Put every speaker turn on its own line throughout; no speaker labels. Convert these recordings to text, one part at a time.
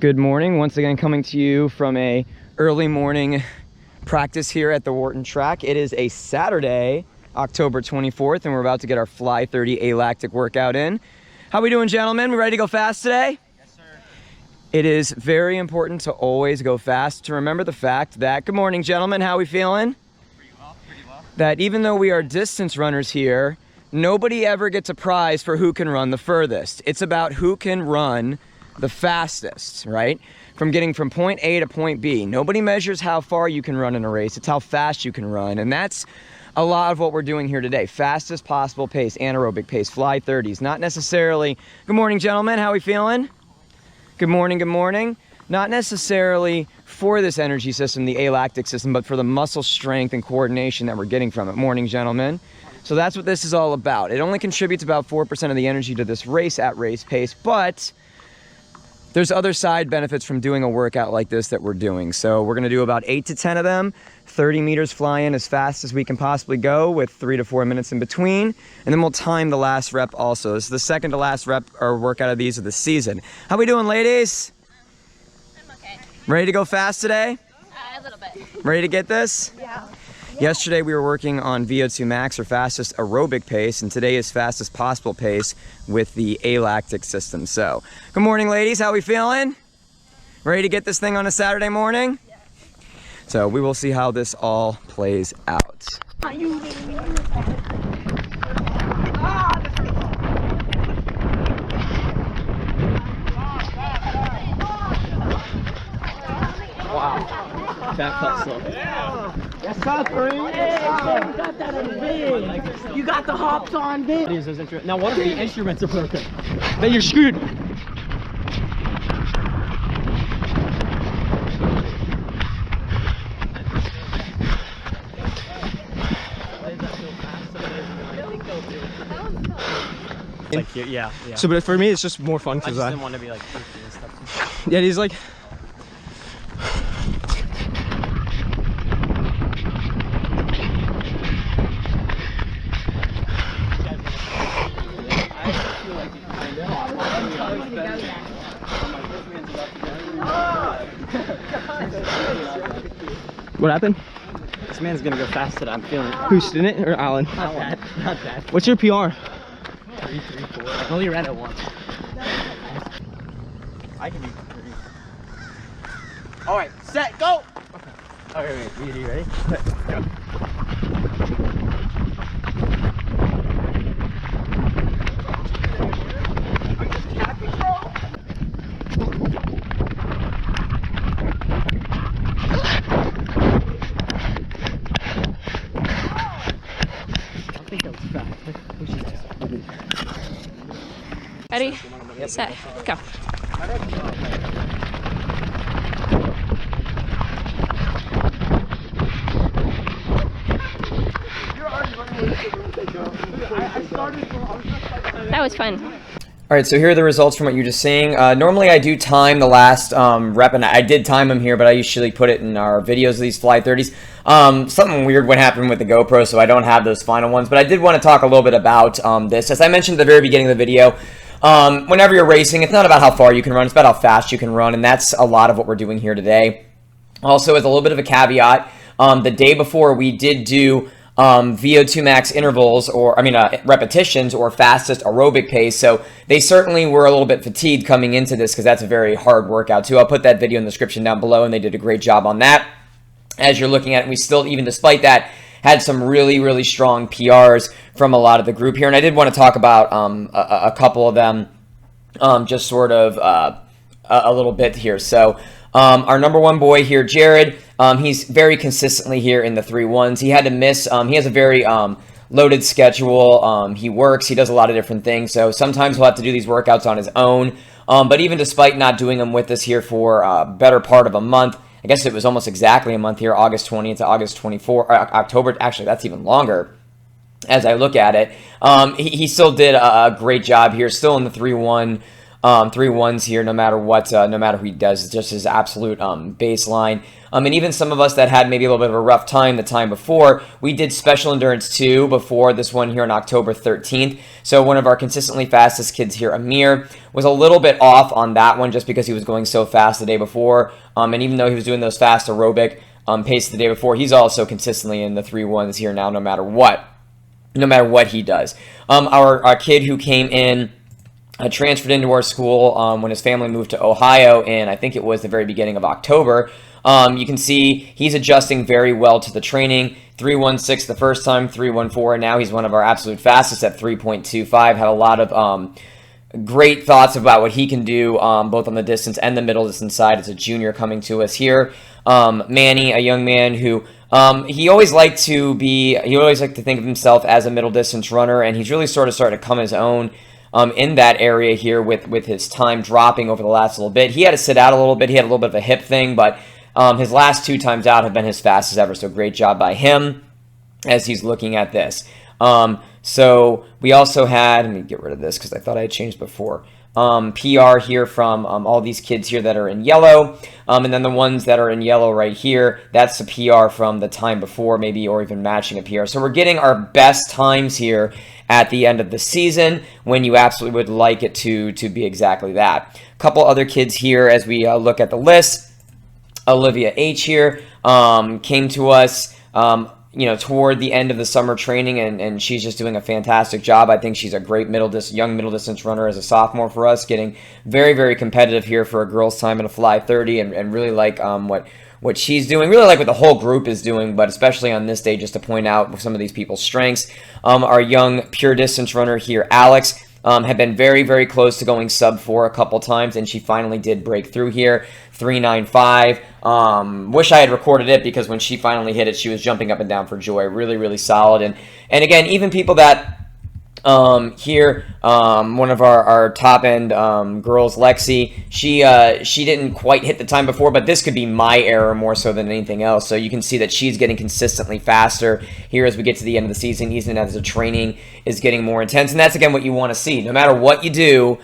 Good morning. Once again, coming to you from a early morning practice here at the Wharton track. It is a Saturday, October 24th, and we're about to get our Fly 30 alactic workout in. How we doing, gentlemen? We ready to go fast today?
Yes, sir.
It is very important to always go fast, to remember the fact that, good morning, gentlemen, how we feeling?
Pretty well.
That even though we are distance runners here, nobody ever gets a prize for who can run the furthest. It's about who can run the fastest, right? From getting from point A to point B. Nobody measures how far you can run in a race. It's how fast you can run. And that's a lot of what we're doing here today. Fastest possible pace, anaerobic pace, Fly 30s. Not necessarily, good morning, gentlemen, how we feeling? Good morning, good morning. Not necessarily for this energy system, the alactic system, but for the muscle strength and coordination that we're getting from it. Morning, gentlemen. So that's what this is all about. It only contributes about 4% of the energy to this race at race pace, but there's other side benefits from doing a workout like this that we're doing. So we're gonna do about 8 to 10 of them, 30 meters flying as fast as we can possibly go with 3 to 4 minutes in between. And then we'll time the last rep also. This is the second to last rep or workout of these of the season. How we doing, ladies?
I'm okay.
Ready to go fast today?
A little bit.
Ready to get this?
Yeah.
Yesterday we were working on VO2 max, or fastest aerobic pace, and today is fastest possible pace with the alactic system. So, good morning, ladies. How we feeling? Ready to get this thing on a Saturday morning?
Yeah.
So we will see how this all plays out.
Wow. That felt slow.
Yes, sir, three. You got that on vid. You got the hops on vid.
Now, what if the instruments are broken? Then you're screwed. Like, yeah.
So, but for me, it's just more fun
I
because
just didn't want to be like freaky and stuff.
yeah, he's like. What happened?
This man's gonna go faster. I'm feeling it.
Who's Stinnett or Alan?
Not bad.
What's your PR?
3, 4. I only ran it once. I can be 3. All right, set, go. Okay, wait. You ready? Go.
Ready, set, go. That was fun.
All right, so here are the results from what you're just seeing. Normally I do time the last rep, and I did time them here, but I usually put it in our videos of these Fly 30s. Something weird would happen with the GoPro, so I don't have those final ones, but I did want to talk a little bit about this. As I mentioned at the very beginning of the video, whenever you're racing, it's not about how far you can run, it's about how fast you can run, and that's a lot of what we're doing here today. Also, as a little bit of a caveat, the day before we did do VO2 max intervals, or repetitions, or fastest aerobic pace. So they certainly were a little bit fatigued coming into this because that's a very hard workout too. I'll put that video in the description down below, and they did a great job on that. As you're looking at it, we still, even despite that, had some really, really strong PRs from a lot of the group here. And I did want to talk about a couple of them just sort of a little bit here. So our number one boy here, Jared, he's very consistently here in the 3-1s. He had to miss. He has a very loaded schedule. He works. He does a lot of different things. So sometimes he'll have to do these workouts on his own. But even despite not doing them with us here for a better part of a month, I guess it was almost exactly a month here, August 20th to August 24th, October. Actually, that's even longer as I look at it. He still did a great job here, still in the 3-1. 3 1s here, no matter what, no matter who he does. It's just his absolute baseline. And even some of us that had maybe a little bit of a rough time the time before, we did Special Endurance 2 before this one here on October 13th. So one of our consistently fastest kids here, Amir, was a little bit off on that one just because he was going so fast the day before. And even though he was doing those fast aerobic pace the day before, he's also consistently in the 3 1s here now, no matter what he does. Our kid who came in, transferred into our school when his family moved to Ohio, and I think it was the very beginning of October. You can see he's adjusting very well to the training. 3:16 the first time, 3:14, and now he's one of our absolute fastest at 3.25. Had a lot of great thoughts about what he can do, both on the distance and the middle distance side. As a junior coming to us here. Manny, a young man who he always liked to think of himself as a middle distance runner, and he's really sort of starting to come his own in that area here with his time dropping over the last little bit. He had to sit out a little bit. He had a little bit of a hip thing, but his last 2 times out have been his fastest ever, so great job by him as he's looking at this. So we also had, let me get rid of this because I thought I had changed before, PR here from all these kids here that are in yellow, and then the ones that are in yellow right here, that's the PR from the time before maybe, or even matching a PR. So we're getting our best times here at the end of the season when you absolutely would like it to be exactly that. A couple other kids here as we look at the list. Olivia H here came to us toward the end of the summer training, and she's just doing a fantastic job. I think she's a great young middle distance runner as a sophomore for us, getting very, very competitive here for a girls' time in a fly 30, and really like what she's doing, really like what the whole group is doing, but especially on this day, just to point out some of these people's strengths. Our young pure distance runner here, Alex, had been very, very close to going sub 4 a couple times, and she finally did break through here, 3:95. Wish I had recorded it because when she finally hit it, she was jumping up and down for joy. Really, really solid. And again, even people that here, one of our top end girls, Lexi, she didn't quite hit the time before, but this could be my error more so than anything else. So you can see that she's getting consistently faster here as we get to the end of the season, even as the training is getting more intense. And that's again what you want to see. No matter what you do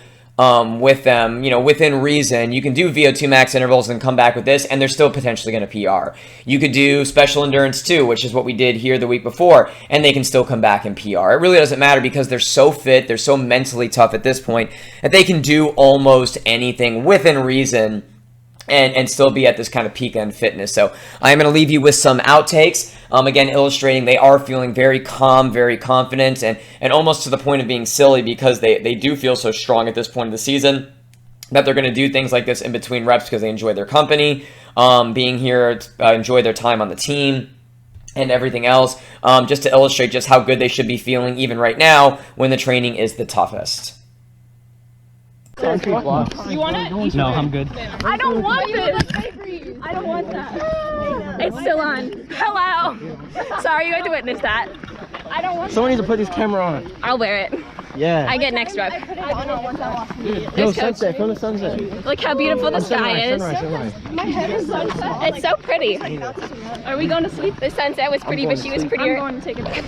with them, within reason, you can do VO2 max intervals and come back with this, and they're still potentially going to PR. You could do Special Endurance 2, which is what we did here the week before, and they can still come back and PR. It really doesn't matter because they're so fit, they're so mentally tough at this point, that they can do almost anything within reason and still be at this kind of peak end fitness. So I'm going to leave you with some outtakes, again, illustrating they are feeling very calm, very confident, and almost to the point of being silly because they do feel so strong at this point of the season that they're going to do things like this in between reps because they enjoy their company, being here, enjoy their time on the team, and everything else, just to illustrate just how good they should be feeling even right now when the training is the toughest.
You want it? No, I'm good.
I don't want this. I don't want that. It's still on. Hello. Sorry you had to witness that. I don't want
Someone needs to put this camera on.
I'll wear it.
Yeah.
I get next rep.
No, sunset. Film the sunset.
Look how beautiful the sky is.
Sunrise.
My head is sunset. It's so pretty. Are we going to sleep? The sunset was pretty, but she was prettier. I'm going to take a nap.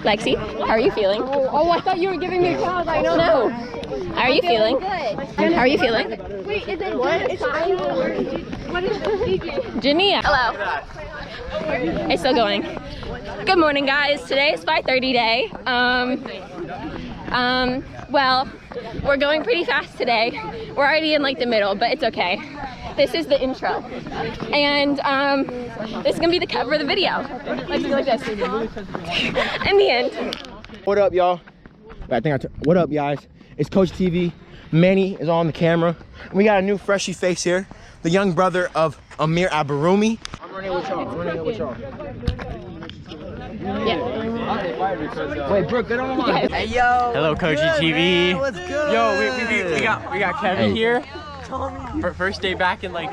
Lexi, how are you feeling?
Oh, I thought you were giving me a pause. I know.
No. How are you feeling? How are you feeling?
Wait, is it what? It's what is it?
Jania. Hello. It's still going. Good morning, guys. Today is 5:30 day. Well, we're going pretty fast today. We're already in like the middle, but it's okay. This is the intro, and this is gonna be the cover of the video. Let's do like this. In the end.
What up, y'all? What up, guys? It's Coach TV. Manny is on the camera. We got a new freshie face here, the young brother of Amir Abarumi. I'm running with y'all.
Yeah.
Wait, Brooke, get on the line.
Hey, yo.
Hello, Coach TV.
What's good?
Yo, we got Kevin here. First day back in like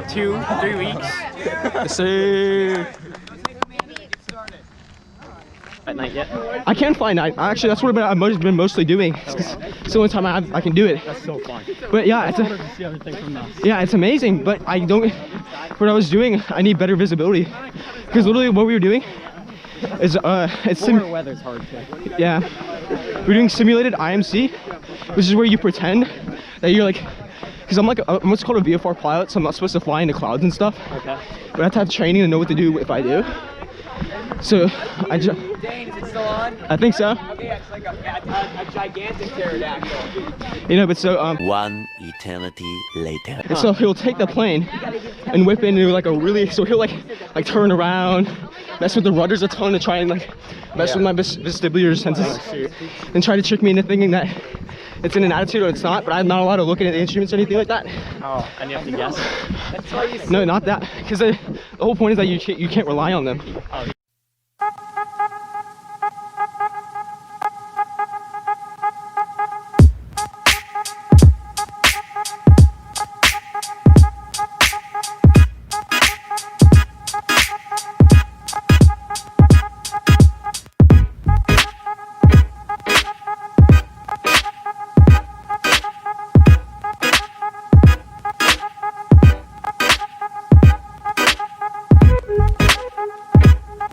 2-3 weeks.
See.
At night yet?
I can fly night. Actually, that's what I've been mostly doing. It's the only time I can do it.
That's so fun.
But yeah, it's amazing. But I don't. What I was doing, I need better visibility. Because literally, what we were doing is it's
weather's hard too.
yeah. We're doing simulated IMC, which is where you pretend that you're like, because I'm what's called a VFR pilot, so I'm not supposed to fly into clouds and stuff.
Okay.
But I have to have training to know what to do if I do. So I just.
Dane, is it still on?
I think so.
Okay, it's like a gigantic pterodactyl.
You know, but so
One eternity later.
and so he'll take the plane and whip into like a really, so he'll like turn around, mess with the rudders a ton to try and like mess with my vestibular senses and try to trick me into thinking that it's in an attitude or it's not, but I'm not allowed to look at the instruments or anything like that.
Oh, and you have to guess?
No, not that, because the whole point is that you can't rely on them.